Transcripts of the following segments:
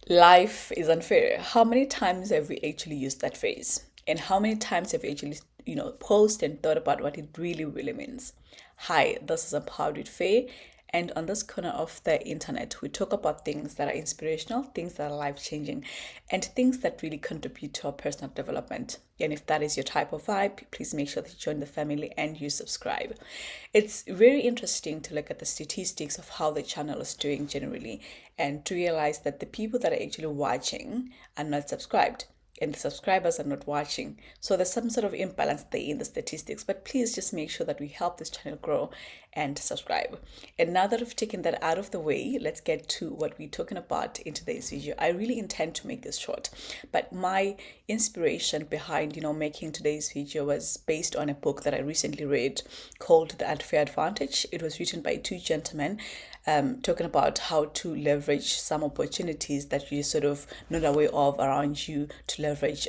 Life is unfair. How many times have we actually used that phrase? And how many times have we actually, paused and thought about what it really, really means? Hi, this is Empowered with Faye. And on this corner of the internet, we talk about things that are inspirational, things that are life changing, and things that really contribute to our personal development. And if that is your type of vibe, please make sure that you join the family and you subscribe. It's very interesting to look at the statistics of how the channel is doing generally and to realize that the people that are actually watching are not subscribed and the subscribers are not watching. So there's some sort of imbalance there in the statistics. But please just make sure that we help this channel grow and subscribe. And now that we've taken that out of the way, let's get to what we're talking about in today's video. I really intend to make this short, but my inspiration behind making today's video was based on a book that I recently read called The Unfair Advantage. It was written by two gentlemen talking about how to leverage some opportunities that you're sort of not aware of around you to leverage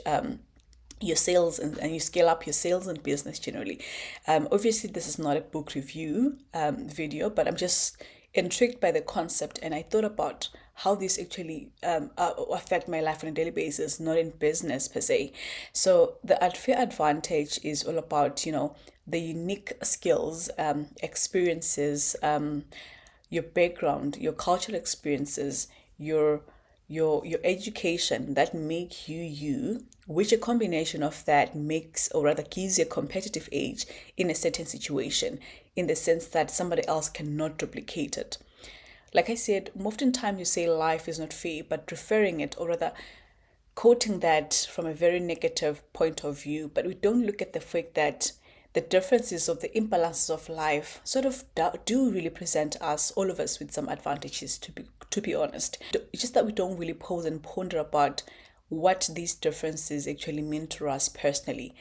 your sales and you scale up your sales and business generally. Obviously, this is not a book review video, but I'm just intrigued by the concept, and I thought about how this actually affect my life on a daily basis, not in business per se. So the unfair advantage is all about the unique skills, experiences, your background, your cultural experiences, your education that make you you, which a combination of that makes or rather gives you a competitive edge in a certain situation, in the sense that somebody else cannot duplicate it. Like I said, oftentimes you say life is not fair, but referring it or rather quoting that from a very negative point of view, but we don't look at the fact that the differences of the imbalances of life sort of do really present us, all of us, with some advantages, to be honest. It's just that we don't really pause and ponder about what these differences actually mean to us personally.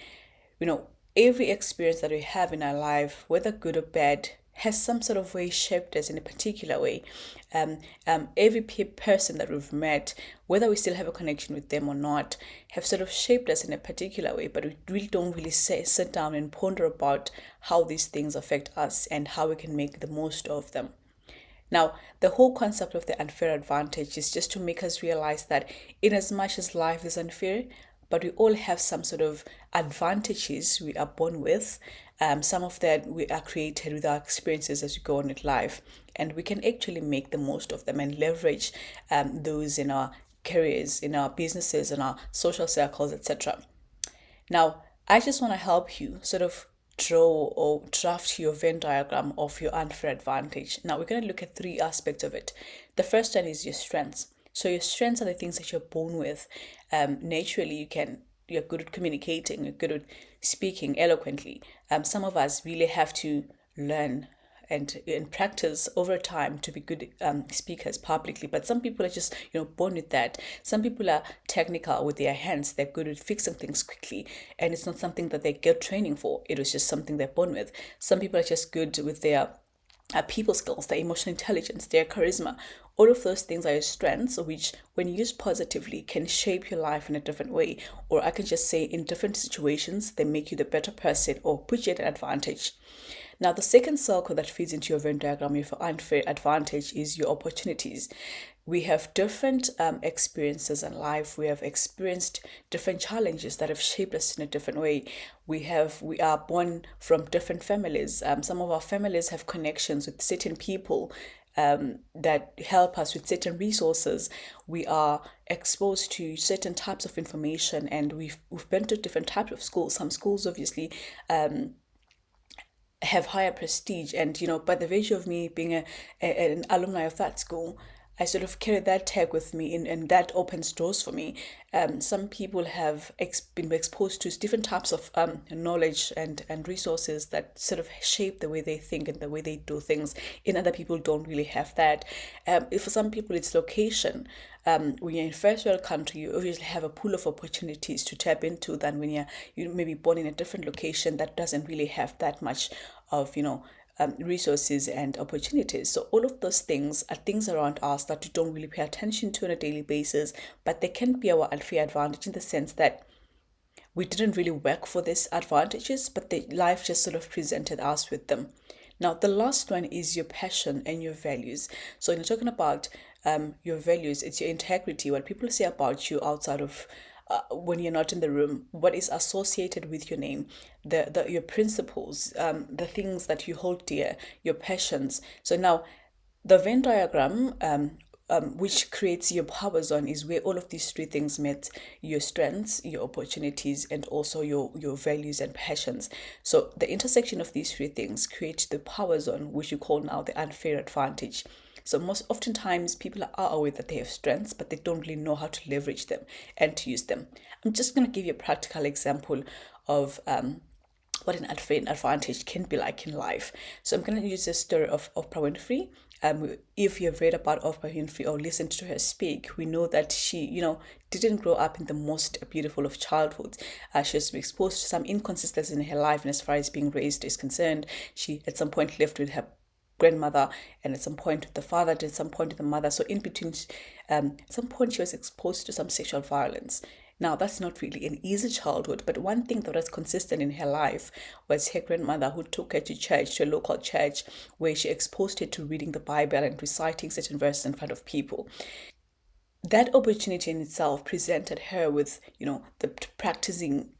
Every experience that we have in our life, whether good or bad, has some sort of way shaped us in a particular way. Every person that we've met, whether we still have a connection with them or not, have sort of shaped us in a particular way, but we really don't really sit down and ponder about how these things affect us and how we can make the most of them. Now, the whole concept of the unfair advantage is just to make us realize that in as much as life is unfair, but we all have some sort of advantages we are born with. Some of that we are created with our experiences as we go on with life, and we can actually make the most of them and leverage those in our careers, in our businesses, in our social circles, etc. Now, I just want to help you sort of draw or draft your Venn diagram of your unfair advantage. Now, we're going to look at three aspects of it. The first one is your strengths. So your strengths are the things that you're born with. Naturally, you're good at communicating, you're good at speaking eloquently. Some of us really have to learn and practice over time to be good speakers publicly, but some people are just born with that. Some people are technical with their hands, they're good at fixing things quickly, and it's not something that they get training for. It was just something they're born with. Some people are just good with their people skills, their emotional intelligence, their charisma. All of those things are your strengths, which when used positively can shape your life in a different way, or I can just say in different situations they make you the better person or put you at an advantage. Now, the second circle that feeds into your Venn diagram of unfair advantage is your opportunities. We have different experiences in life. We have experienced different challenges that have shaped us in a different way. We are born from different families. Some of our families have connections with certain people that help us with certain resources. We are exposed to certain types of information, and we've been to different types of schools. Some schools obviously have higher prestige, and by the virtue of me being an alumni of that school, I sort of carry that tag with me, and that opens doors for me. Some people have been exposed to different types of knowledge and resources that sort of shape the way they think and the way they do things. In other people don't really have that. For some people, it's location. When you're in first world country, you obviously have a pool of opportunities to tap into than when you may be born in a different location that doesn't really have that much of resources and opportunities. So all of those things are things around us that you don't really pay attention to on a daily basis, but they can be our unfair advantage in the sense that we didn't really work for these advantages, but life just sort of presented us with them. Now, the last one is your passion and your values. So you're talking about your values, it's your integrity, what people say about you outside of when you're not in the room, what is associated with your name, your principles, the things that you hold dear, your passions. So now the Venn diagram, which creates your power zone, is where all of these three things met: your strengths, your opportunities, and also your values and passions. So the intersection of these three things creates the power zone, which you call now the unfair advantage. So most oftentimes people are aware that they have strengths, but they don't really know how to leverage them and to use them. I'm just going to give you a practical example of what an advantage can be like in life. So I'm going to use the story of Oprah Winfrey. If you've read about Oprah Winfrey or listened to her speak, we know that she, didn't grow up in the most beautiful of childhoods. She was exposed to some inconsistencies in her life, and as far as being raised is concerned, she at some point lived with her grandmother, and at some point with the father, at some point with the mother. So in between, at some point she was exposed to some sexual violence. Now, that's not really an easy childhood, but one thing that was consistent in her life was her grandmother, who took her to church, to a local church, where she exposed her to reading the Bible and reciting certain verses in front of people. That opportunity in itself presented her with, the practicing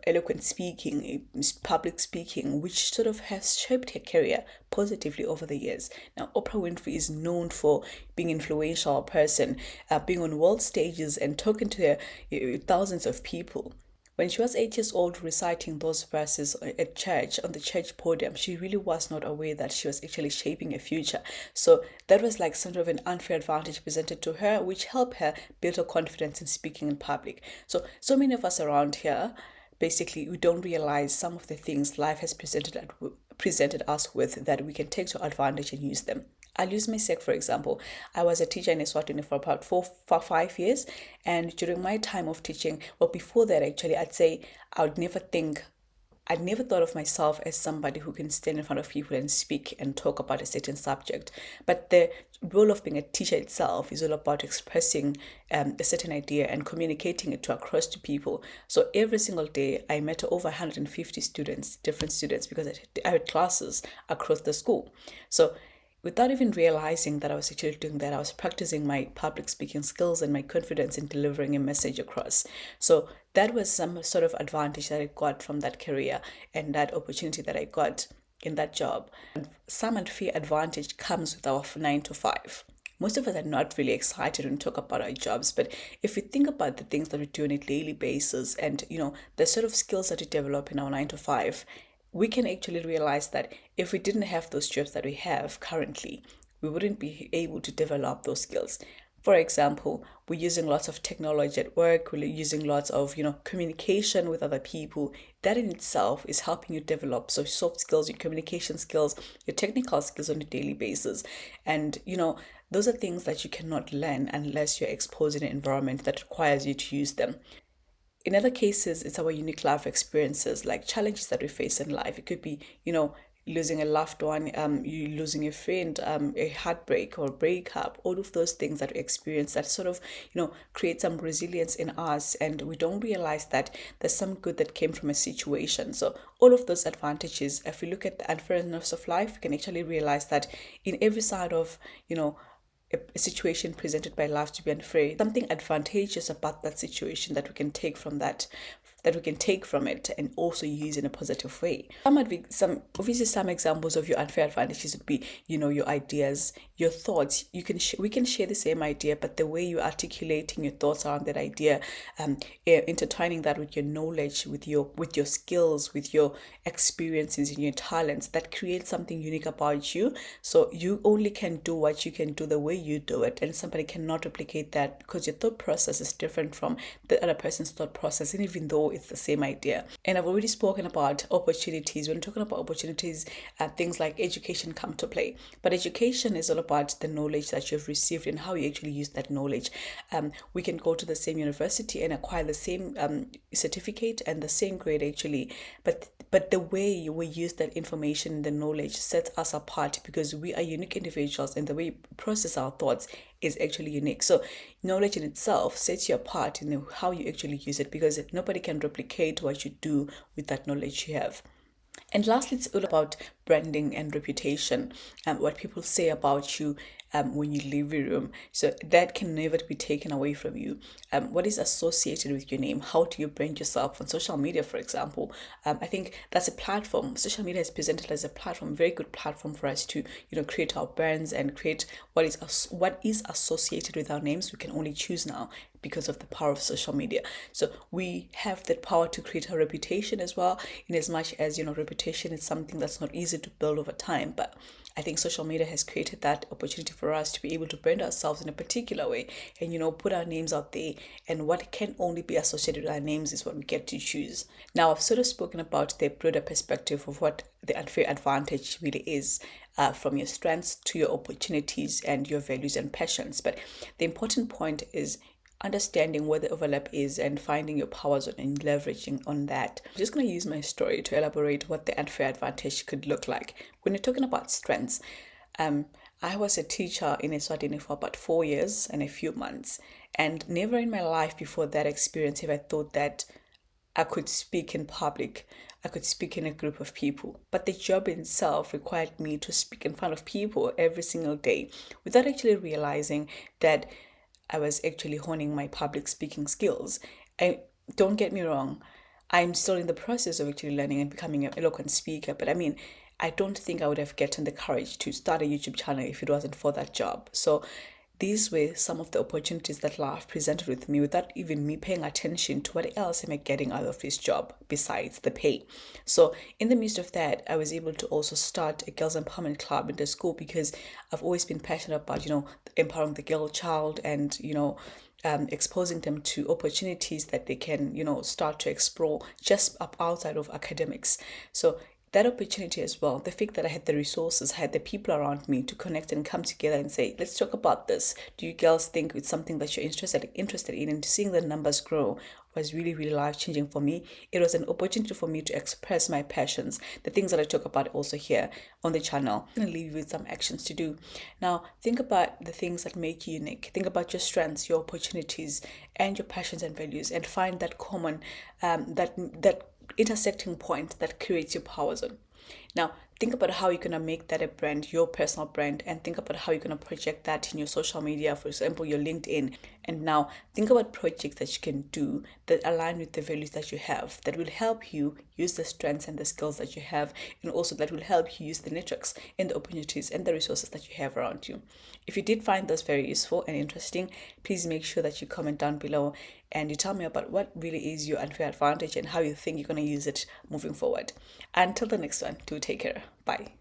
eloquent speaking, public speaking, which sort of has shaped her career positively over the years. Now, Oprah Winfrey is known for being an influential person, being on world stages and talking to thousands of people. When she was 8 years old, reciting those verses at church, on the church podium, she really was not aware that she was actually shaping a future. So that was like sort of an unfair advantage presented to her, which helped her build her confidence in speaking in public. So many of us around here, basically, we don't realize some of the things life has presented us with that we can take to advantage and use them. I'll use myself for example. I was a teacher in Eswatini for about 5 years, and during my time of teaching, well, before that actually, I'd never thought of myself as somebody who can stand in front of people and speak and talk about a certain subject. But the role of being a teacher itself is all about expressing a certain idea and communicating it across to people. So every single day, I met over 150 students, different students, because I had classes across the school. So without even realizing that I was actually doing that, I was practicing my public speaking skills and my confidence in delivering a message across. So that was some sort of advantage that I got from that career and that opportunity that I got in that job. Some unfair advantage comes with our 9 to 5. Most of us are not really excited when we talk about our jobs, but if we think about the things that we do on a daily basis and, the sort of skills that we develop in our 9 to 5, we can actually realize that if we didn't have those jobs that we have currently, we wouldn't be able to develop those skills. For example, we're using lots of technology at work, we're using lots of, communication with other people. That in itself is helping you develop so soft skills, your communication skills, your technical skills on a daily basis. And, those are things that you cannot learn unless you're exposed in an environment that requires you to use them. In other cases, it's our unique life experiences, like challenges that we face in life. It could be, losing a loved one, you losing a friend, a heartbreak or breakup, all of those things that we experience that sort of, create some resilience in us. And we don't realize that there's some good that came from a situation. So all of those advantages, if we look at the unfairness of life, we can actually realize that in every side of, a situation presented by life to be unfair, something advantageous about that situation that we can take from it and also use in a positive way. Some examples of your unfair advantages would be, your ideas, your thoughts. We can share the same idea, but the way you're articulating your thoughts around that idea, intertwining that with your knowledge, with your skills, with your experiences and your talents, that creates something unique about you. So you only can do what you can do the way you do it, and somebody cannot replicate that because your thought process is different from the other person's thought process, and even though it's the same idea. And I've already spoken about opportunities. When talking about opportunities, things like education come to play. But education is all about the knowledge that you've received and how you actually use that knowledge. We can go to the same university and acquire the same certificate and the same grade actually, but the way we use that information, the knowledge, sets us apart because we are unique individuals, and the way we process our thoughts is actually unique. So knowledge in itself sets you apart in how you actually use it, because nobody can replicate what you do with that knowledge you have. And lastly, it's all about branding and reputation, what people say about you, when you leave your room. So that can never be taken away from you. What is associated with your name? How do you brand yourself on social media, for example? I think that's a platform. Social media is presented as a platform, very good platform for us to, create our brands and create what is associated with our names. We can only choose now because of the power of social media. So we have that power to create a reputation as well, in as much as, reputation is something that's not easy to build over time. But I think social media has created that opportunity for us to be able to brand ourselves in a particular way and, put our names out there. And what can only be associated with our names is what we get to choose. Now, I've sort of spoken about the broader perspective of what the unfair advantage really is, from your strengths to your opportunities and your values and passions. But the important point is understanding where the overlap is and finding your power zone and leveraging on that. I'm just going to use my story to elaborate what the unfair advantage could look like. When you're talking about strengths, I was a teacher in Eswatini for about 4 years and a few months, and never in my life before that experience have I thought that I could speak in public. I could speak in a group of people. But the job itself required me to speak in front of people every single day without actually realizing that I was actually honing my public speaking skills. And don't get me wrong, I'm still in the process of actually learning and becoming an eloquent speaker. But I mean, I don't think I would have gotten the courage to start a YouTube channel if it wasn't for that job. So these were some of the opportunities that life presented with me without even me paying attention to what else am I getting out of this job besides the pay. So in the midst of that, I was able to also start a girls empowerment club in the school because I've always been passionate about, empowering the girl child and, exposing them to opportunities that they can, start to explore just up outside of academics. So that opportunity as well, the fact that I had the resources, I had the people around me to connect and come together and say, let's talk about this. Do you girls think it's something that you're interested in? And seeing the numbers grow was really, really life-changing for me. It was an opportunity for me to express my passions, the things that I talk about also here on the channel. I'm going to leave you with some actions to do. Now, think about the things that make you unique. Think about your strengths, your opportunities, and your passions and values, and find that common, that intersecting point that creates your power zone. Now, think about how you're going to make that a brand, your personal brand, and think about how you're going to project that in your social media, for example, your LinkedIn. And now think about projects that you can do that align with the values that you have, that will help you use the strengths and the skills that you have, and also that will help you use the networks and the opportunities and the resources that you have around you. If you did find this very useful and interesting, please make sure that you comment down below and you tell me about what really is your unfair advantage and how you think you're going to use it moving forward. Until the next one, do take care. Bye.